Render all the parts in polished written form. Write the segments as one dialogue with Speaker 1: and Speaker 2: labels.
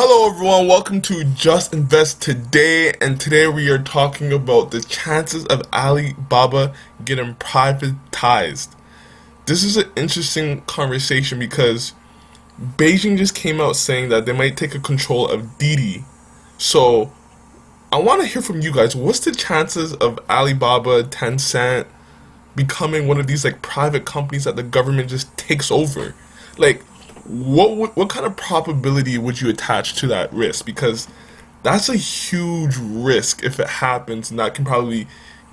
Speaker 1: Hello everyone, welcome to Just Invest Today, and today we are talking about the chances of Alibaba getting privatized. This is an interesting conversation because Beijing just came out saying that they might take a control of Didi. So I want to hear from you guys. What's the chances of Alibaba, Tencent becoming one of these like private companies that the government just takes over? Like, what kind of probability would you attach to that risk? Because that's a huge risk if it happens, and that can probably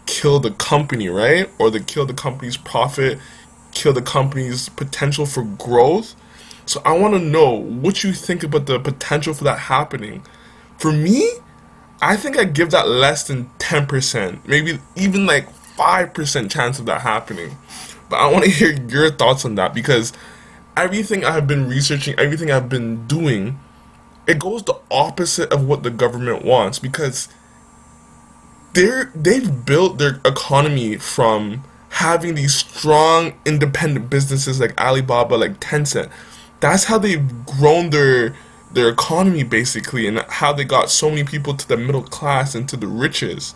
Speaker 1: kill the company, right? Or kill the company's profit, kill the company's potential for growth. So I want to know what you think about the potential for that happening. For me, I think I give that less than 10%, maybe even like 5% chance of that happening. But I want to hear your thoughts on that because everything I have been researching, everything I've been doing, it goes the opposite of what the government wants because they've built their economy from having these strong independent businesses like Alibaba, like Tencent. That's how they've grown their economy basically, and how they got so many people to the middle class and to the riches.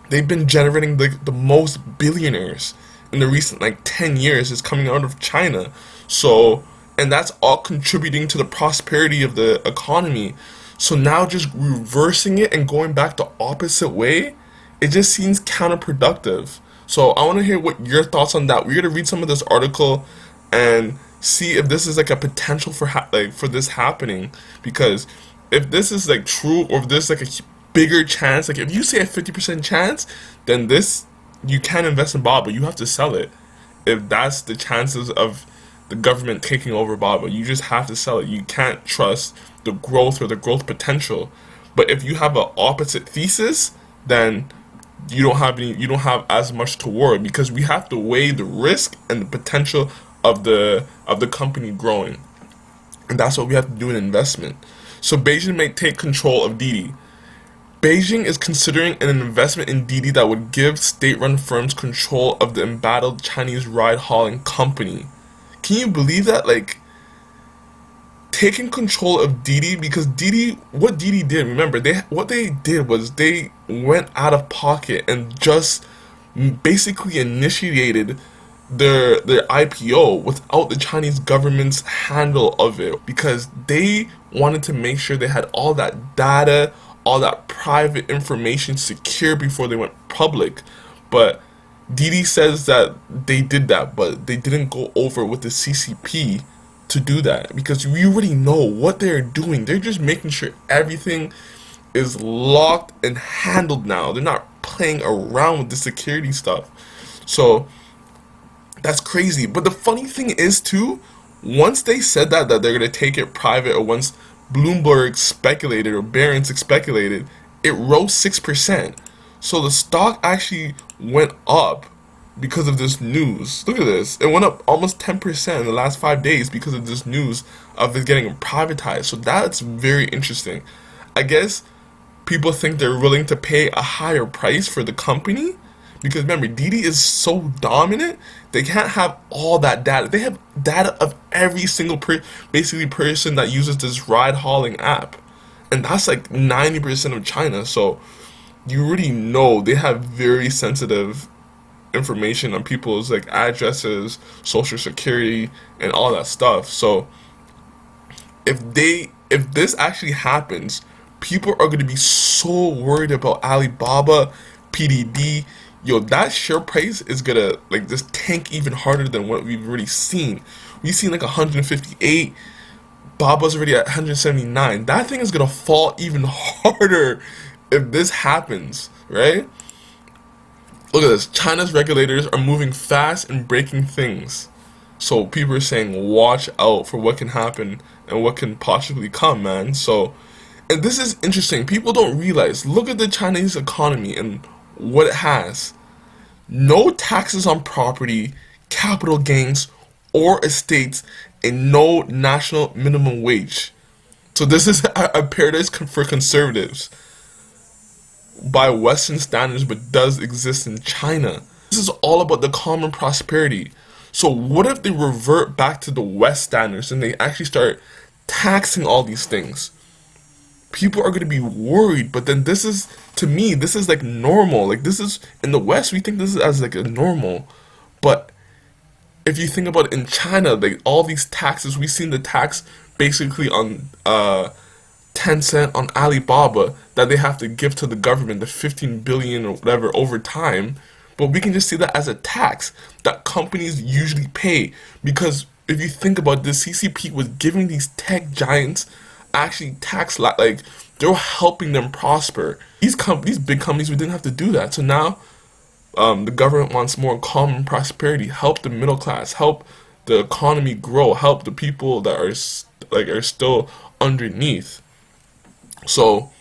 Speaker 1: They've been generating the most billionaires in the recent like 10 years is coming out of China. So, and that's all contributing to the prosperity of the economy. So now just reversing it and going back the opposite way, it just seems counterproductive. So I want to hear what your thoughts on that. We're going to read some of this article and see if this is like a potential for for this happening, because if this is like true, or if there's like a bigger chance, like if you say a 50% chance, then this, you can't invest in Baba, you have to sell it. If that's the chances of the government taking over Baba, you just have to sell it. You can't trust the growth or the growth potential. But if you have an opposite thesis, then you don't have as much to worry, because we have to weigh the risk and the potential of the company growing. And that's what we have to do in investment. So Beijing may take control of Didi. Beijing is considering an investment in Didi that would give state-run firms control of the embattled Chinese ride-hauling company. Can you believe that? Like, taking control of Didi, because what Didi did, remember, what they did was they went out of pocket and just basically initiated their IPO without the Chinese government's handle of it, because they wanted to make sure they had all that data, all that private information secure before they went public. But Didi says that they did that, but they didn't go over with the CCP to do that, because we already know what they're doing. They're just making sure everything is locked and handled now. They're not playing around with the security stuff. So that's crazy. But the funny thing is too, once they said that they're gonna take it private, or once Bloomberg speculated or Barron's speculated, it rose 6%. So the stock actually went up because of this news. Look at this. It went up almost 10% in the last 5 days because of this news of it getting privatized. So that's very interesting. I guess people think they're willing to pay a higher price for the company, because remember, Didi is so dominant, they can't have all that data. They have data of every single basically person that uses this ride hauling app. And that's like 90% of China. So you already know they have very sensitive information on people's like addresses, social security, and all that stuff. So if this actually happens, people are going to be so worried about Alibaba, PDD. Yo, that share price is gonna like just tank even harder than what we've already seen. We've seen like 158. Baba's already at 179. That thing is gonna fall even harder if this happens, right? Look at this. China's regulators are moving fast and breaking things. So people are saying watch out for what can happen and what can possibly come, man. So, and this is interesting. People don't realize. Look at the Chinese economy and what it has. No taxes on property, capital gains, or estates, and no national minimum wage. So this is a paradise for conservatives by Western standards, but does exist in China. This is all about the common prosperity. So what if they revert back to the West standards and they actually start taxing all these things? people are going to be worried. But then this is, to me, this is like normal. Like, this is, in the West, we think this is as like a normal. But if you think about it, in China, like all these taxes, we've seen the tax basically on Tencent, on Alibaba, that they have to give to the government, the 15 billion or whatever over time. But we can just see that as a tax that companies usually pay, because if you think about this, CCP was giving these tech giants actually like they were helping them prosper. These big companies, we didn't have to do that. So now the government wants more common prosperity, help the middle class, help the economy grow, help the people that are still underneath. So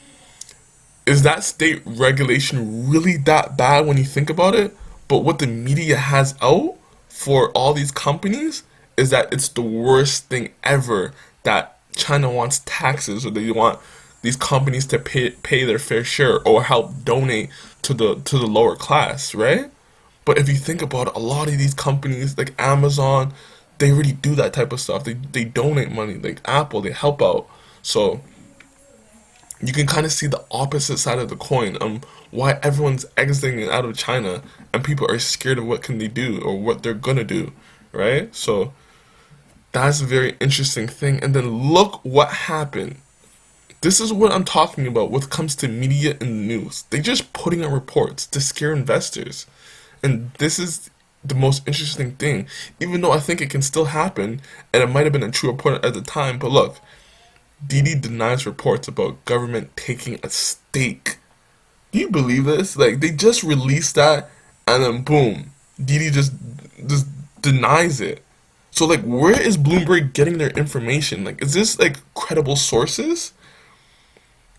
Speaker 1: is that state regulation really that bad when you think about it? But what the media has out for all these companies is that it's the worst thing ever, that China wants taxes, or they want these companies to pay their fair share or help donate to the lower class, right? But if you think about it, a lot of these companies like Amazon, they really do that type of stuff. They donate money. Like Apple, they help out. So you can kind of see the opposite side of the coin, why everyone's exiting out of China and people are scared of what can they do or what they're gonna do, right? So that's a very interesting thing. And then look what happened. This is what I'm talking about when it comes to media and the news. They just putting out reports to scare investors. And this is the most interesting thing, even though I think it can still happen, and it might have been a true report at the time. But look, Didi denies reports about government taking a stake. Do you believe this? Like, they just released that, and then boom, Didi just denies it. So like, where is Bloomberg getting their information? Like, is this like credible sources?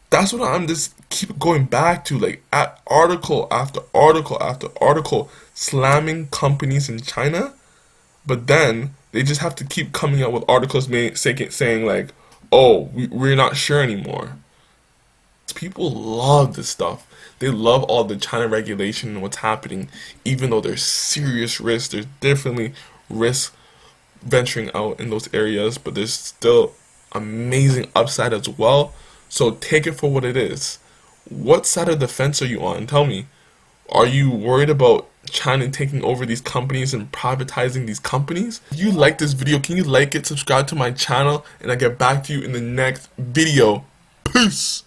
Speaker 1: That's what I'm just keep going back to, like at article after article after article slamming companies in China, but then they just have to keep coming out with articles saying like, oh, we're not sure anymore. People love this stuff. They love all the China regulation and what's happening, even though there's serious risks. There's definitely risks venturing out in those areas, but there's still amazing upside as well. So take it for what it is. What side of the fence are you on? Tell me. Are you worried about China taking over these companies and privatizing these companies? If you like this video, can you like it, subscribe to my channel, and I'll get back to you in the next video. Peace!